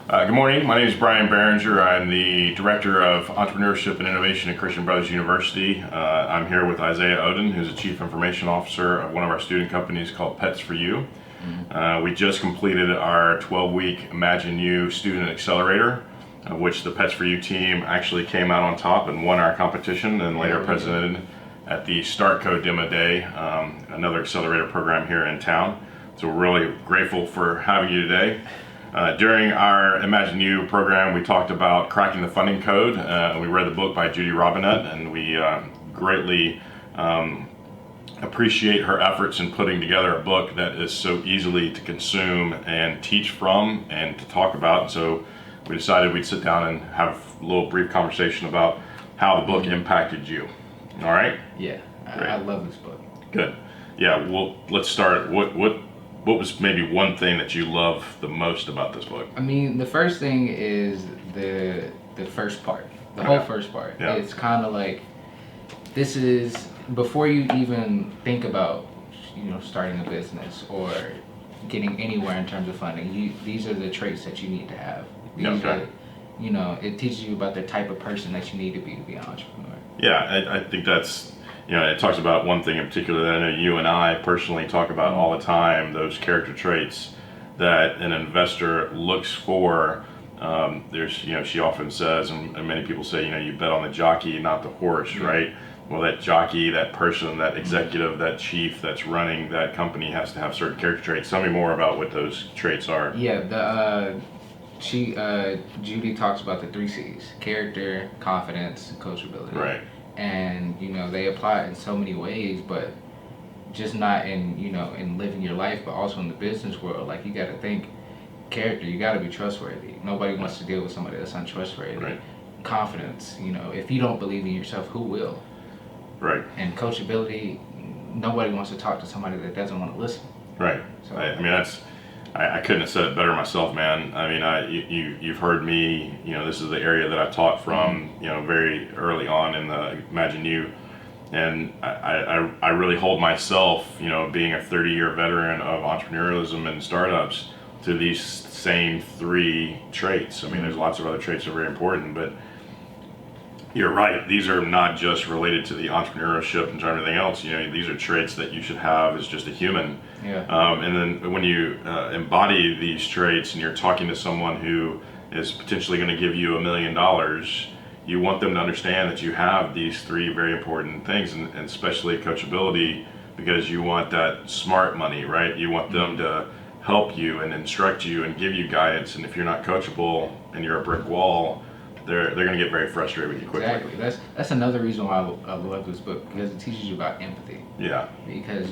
Good morning. My name is Bryan Barringer. I'm the Director of Entrepreneurship and Innovation at Christian Brothers University. I'm here with Isaiah Oden, who's the Chief Information Officer of one of our student companies called Pets4U. We just completed our 12-week ImagineU Student Accelerator, of which the Pets4U team actually came out on top and won our competition, and later presented at the Start Code Demo Day, another accelerator program here in town. So we're really grateful for having you today. During our ImagineU program, we talked about cracking the funding code. We read the book by Judy Robinett, and we greatly appreciate her efforts in putting together a book that is so easily to consume and teach from and to talk about. And so we decided we'd sit down and have a little brief conversation about how the book impacted you. All right? Yeah, I love this book. Good. Yeah, well, let's start. What was maybe one thing that you love the most about this book? I mean, the first thing is the first part, the whole first part. Yeah. It's kind of like, this is before you even think about, starting a business or getting anywhere in terms of funding. These are the traits that you need to have. These are, it teaches you about the type of person that you need to be an entrepreneur. Yeah, I think that's. It talks about one thing in particular that I know you and I personally talk about all the time, those character traits that an investor looks for. She often says, and many people say, you bet on the jockey, not the horse, right? Well, that jockey, that person, that executive, that chief that's running that company has to have certain character traits. Tell me more about what those traits are. Yeah, Judy talks about the 3 C's: character, confidence, and coachability. Right. And they apply it in so many ways, but just not in living your life, but also in the business world. Like, you got to think character. You got to be trustworthy. Nobody wants to deal with somebody that's untrustworthy. Right. Confidence. If you don't believe in yourself, who will? Right. And coachability. Nobody wants to talk to somebody that doesn't want to listen. Right. So I couldn't have said it better myself, man. I mean, you've heard me, this is the area that I taught from, very early on in the ImagineU. And I really hold myself, being a 30-year veteran of entrepreneurialism and startups, to these same 3 traits. I mean, there's lots of other traits that are very important, but you're right. These are not just related to the entrepreneurship and everything else. These are traits that you should have as just a human. Yeah. And then when you embody these traits and you're talking to someone who is potentially going to give you $1 million, you want them to understand that you have these 3 very important things, and especially coachability, because you want that smart money, right? You want them to help you and instruct you and give you guidance. And if you're not coachable and you're a brick wall, they're going to get very frustrated with you quickly. Exactly. That's another reason why I love this book, because it teaches you about empathy. Yeah. Because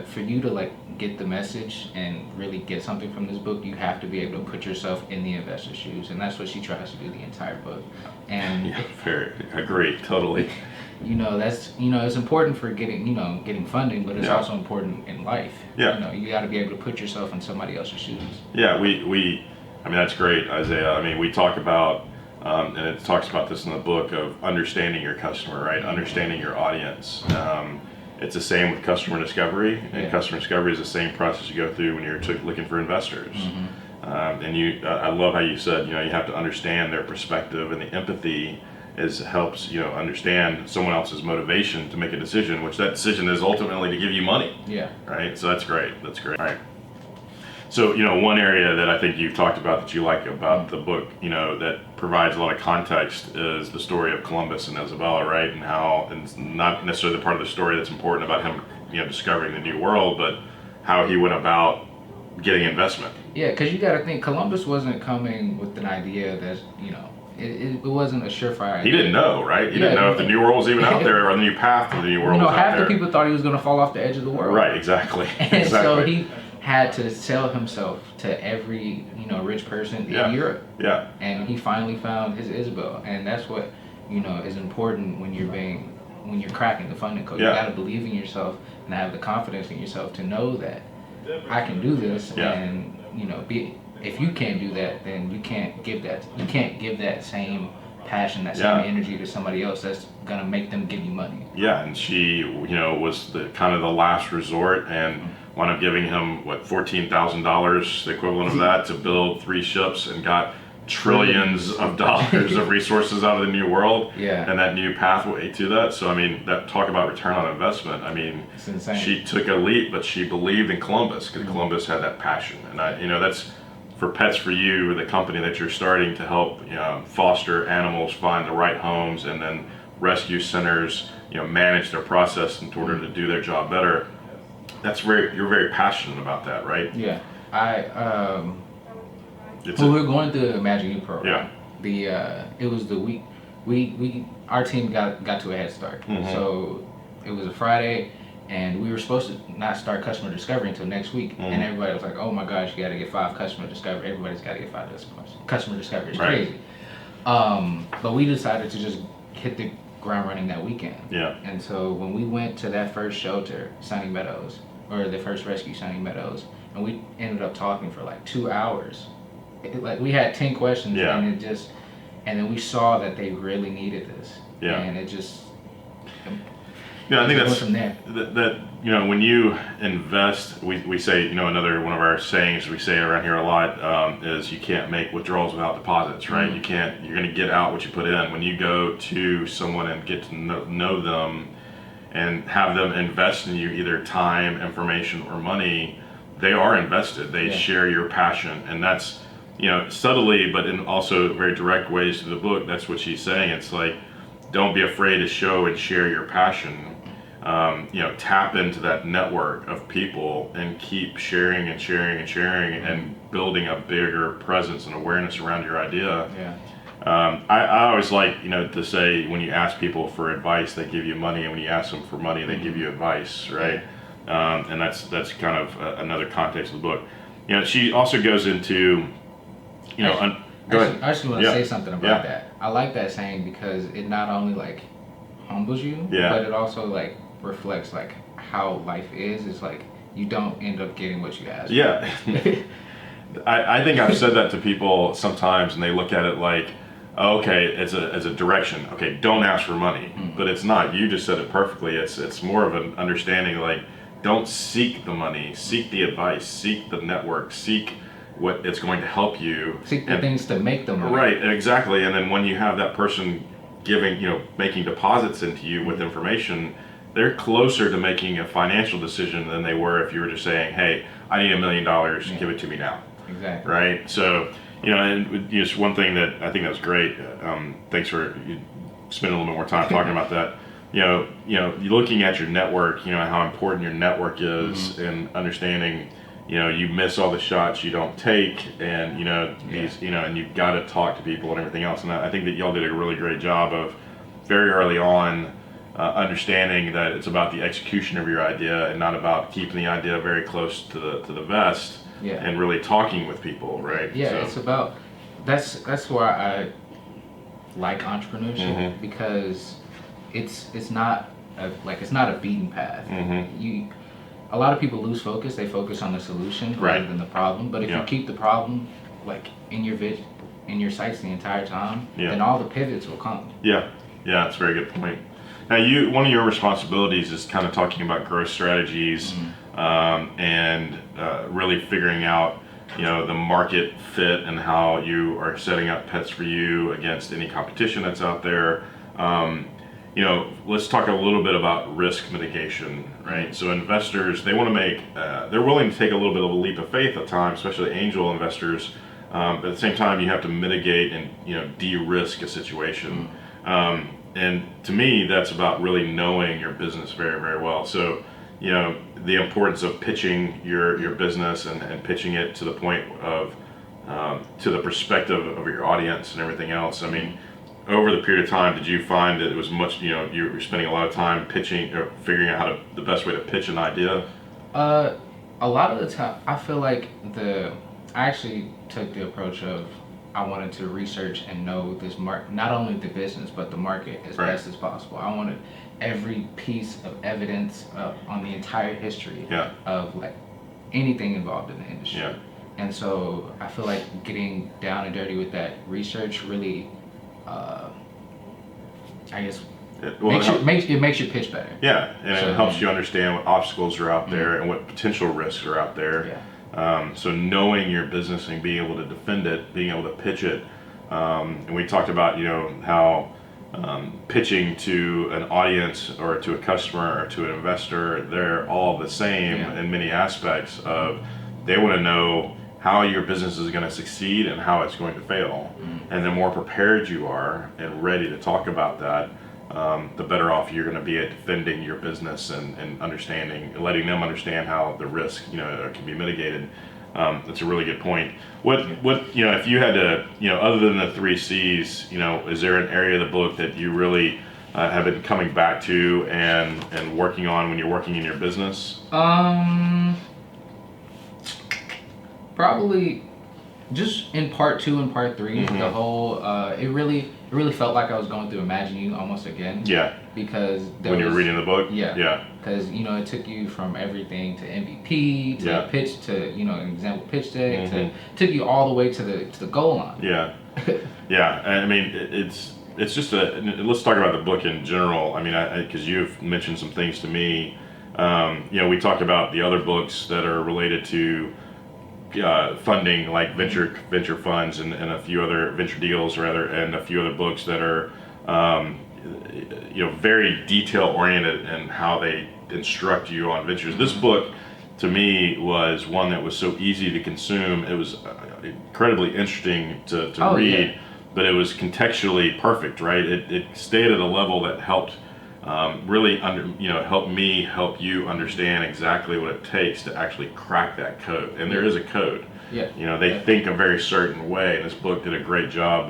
for you to get the message and really get something from this book, you have to be able to put yourself in the investor's shoes, and that's what she tries to do the entire book. And yeah, fair. Agree, totally. That's it's important for getting funding, but it's also important in life. Yeah. You got to be able to put yourself in somebody else's shoes. Yeah, that's great, Isaiah. I mean, we talk about, and it talks about this in the book, of understanding your customer, right? Understanding your audience. It's the same with customer discovery, and customer discovery is the same process you go through when you're looking for investors. And I love how you said, you have to understand their perspective, and the empathy helps understand someone else's motivation to make a decision, which that decision is ultimately to give you money. Yeah. Right. So that's great. That's great. All right. So, one area that I think you've talked about that you like about the book, that provides a lot of context, is the story of Columbus and Isabella, right? And how, and it's not necessarily the part of the story that's important about him, discovering the new world, but how he went about getting investment. Yeah, because you got to think, Columbus wasn't coming with an idea that, it wasn't a surefire idea. He didn't know, right? He didn't know if the new world was even out there, or the new path to the new world was out there. Half the people thought he was going to fall off the edge of the world. Right, exactly. And so he had to sell himself to every rich person in Europe. Yeah. And he finally found his Isabel, and that's what is important when you're cracking the funding code. Yeah. You got to believe in yourself and have the confidence in yourself to know that I can do this. And if you can't do that, then you can't give that same passion, that same energy to somebody else that's gonna make them give you money. Yeah, and she, was the kind of the last resort, and wound up giving him $14,000, the equivalent of that, to build 3 ships, and got trillions of dollars of resources out of the new world, and that new pathway to that. So I mean, that talk about return on investment. I mean, It's insane. she took a leap, but she believed in Columbus because Columbus had that passion, and that's for Pets for You, the company that you're starting to help foster animals find the right homes, and then rescue centers manage their process in order to do their job better. You're very passionate about that, right? Yeah, we were going through the ImagineU program. It was the week our team got to a head start. So it was a Friday, and we were supposed to not start customer discovery until next week. And everybody was like, "Oh my gosh, you got to get 5 customer discovery. Everybody's got to get 5 customer discovery. It's crazy." But we decided to just hit the ground running that weekend. And so when we went to that first shelter, Sunny Meadows, or the first rescue, Sunny Meadows, and we ended up talking for like 2 hours. We had 10 questions, and then we saw that they really needed this, and it just. I think that's from there. that when you invest, we say another one of our sayings we say around here a lot is you can't make withdrawals without deposits, right? You're going to get out what you put in. When you go to someone and get to know them and have them invest in you, either time, information, or money, they are invested. They share your passion, and that's subtly, but in also very direct ways to the book. That's what she's saying. It's like, don't be afraid to show and share your passion. Tap into that network of people and keep sharing and sharing and sharing and building a bigger presence and awareness around your idea. I always like to say, when you ask people for advice, they give you money, and when you ask them for money, they give you advice, right? And that's kind of another context of the book. She also goes into go ahead. I actually want to say something about that. I like that saying because it not only like humbles you, but it also like reflects like how life is. It's like you don't end up getting what you ask. I think I've said that to people sometimes, and they look at it like, oh, okay, as a direction. Okay, don't ask for money, but it's not. You just said it perfectly. It's more of an understanding, like, don't seek the money, seek the advice, seek the network, seek what it's going to help you. Seek the things to make them money. Right, exactly. And then when you have that person giving, making deposits into you with information, they're closer to making a financial decision than they were if you were just saying, hey, I need $1 million, give it to me now. Exactly. Right? So, and just one thing that I think that was great, thanks for spending a little bit more time talking about that. Looking at your network, how important your network is, and understanding, you miss all the shots you don't take, and and you've got to talk to people and everything else. And I think that y'all did a really great job of very early on understanding that it's about the execution of your idea and not about keeping the idea very close to the vest, and really talking with people, right? It's about that's why I like entrepreneurship, because it's not a beaten path. A lot of people lose focus. They focus on the solution rather than the problem. But if you keep the problem like in your sights the entire time, then all the pivots will come. That's a very good point. Now, one of your responsibilities is kind of talking about growth strategies, and really figuring out the market fit and how you are setting up Pets for You against any competition that's out there. Let's talk a little bit about risk mitigation, right? So investors, they want to make, they're willing to take a little bit of a leap of faith at times, especially angel investors. But at the same time, you have to mitigate and de-risk a situation. And to me, that's about really knowing your business very, very well. So, the importance of pitching your business and pitching it to the point of, to the perspective of your audience and everything else. I mean, over the period of time, did you find that it was much, you were spending a lot of time pitching or figuring out the best way to pitch an idea? A lot of the time, I feel like I actually took the approach of, I wanted to research and know this market, not only the business, but the market as best as possible. I wanted every piece of evidence on the entire history of like anything involved in the industry. And so I feel like getting down and dirty with that research really I guess Well, it makes your pitch better. yeah, and So, it helps you understand what obstacles are out there and what potential risks are out there. Yeah. So knowing your business and being able to defend it, being able to pitch it, and we talked about how pitching to an audience or to a customer or to an investor, they're all the same in many aspects of they want to know how your business is going to succeed and how it's going to fail. And the more prepared you are and ready to talk about that, the better off you're going to be at defending your business and letting them understand how the risk can be mitigated. That's a really good point. What if you had to other than the 3 C's, is there an area of the book that you really have been coming back to and working on when you're working in your business? Probably just in part 2 and part 3, the whole it really felt like I was going through ImagineU almost again. Yeah. Because when you were reading the book. Yeah. Because it took you from everything to MVP to pitch to an example pitch deck to took you all the way to the goal line. Yeah. Yeah. I mean, it's just let's talk about the book in general. I mean, because you've mentioned some things to me. We talked about the other books that are related to funding, like venture funds and a few other venture deals and a few other books that are very detail oriented in how they instruct you on ventures. This book to me was one that was so easy to consume. It was incredibly interesting to read, but it was contextually perfect, right? It stayed at a level that helped really help you understand exactly what it takes to actually crack that code. And there is a code. Yeah. They think a very certain way, and this book did a great job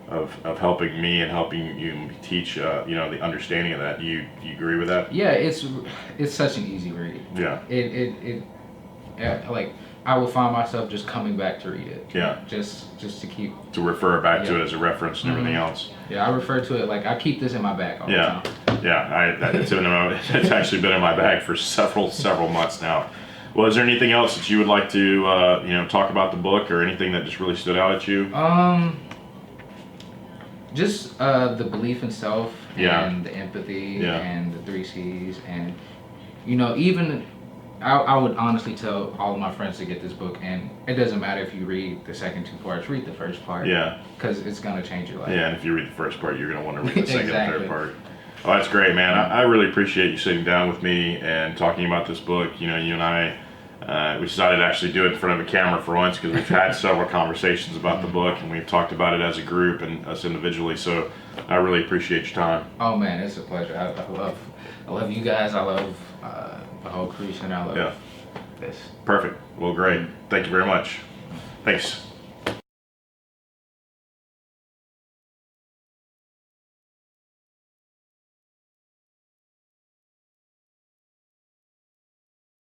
of helping me and helping you teach the understanding of that. Do you agree with that? Yeah, it's such an easy read. Yeah. It like I will find myself just coming back to read it. Yeah. Just to keep to refer back to it as a reference and everything else. Yeah, I refer to it like I keep this in my bag all the time. Yeah, it's actually been in my bag for several months now. Well, is there anything else that you would like to talk about the book, or anything that just really stood out at you? Just the belief in self and the empathy and the 3 C's, and even I would honestly tell all of my friends to get this book, and it doesn't matter if you read the second 2 parts, read the first part. Yeah. Because it's gonna change your life. Yeah, and if you read the first part, you're gonna want to read the second Exactly. and third part. Oh, that's great, man. I really appreciate you sitting down with me and talking about this book. You and I, we decided to actually do it in front of a camera for once because we've had several conversations about the book, and we've talked about it as a group and us individually. So I really appreciate your time. Oh man, it's a pleasure. I love you guys. I love the whole creation. I love this. Perfect. Well, great. Thank you very much. Thanks.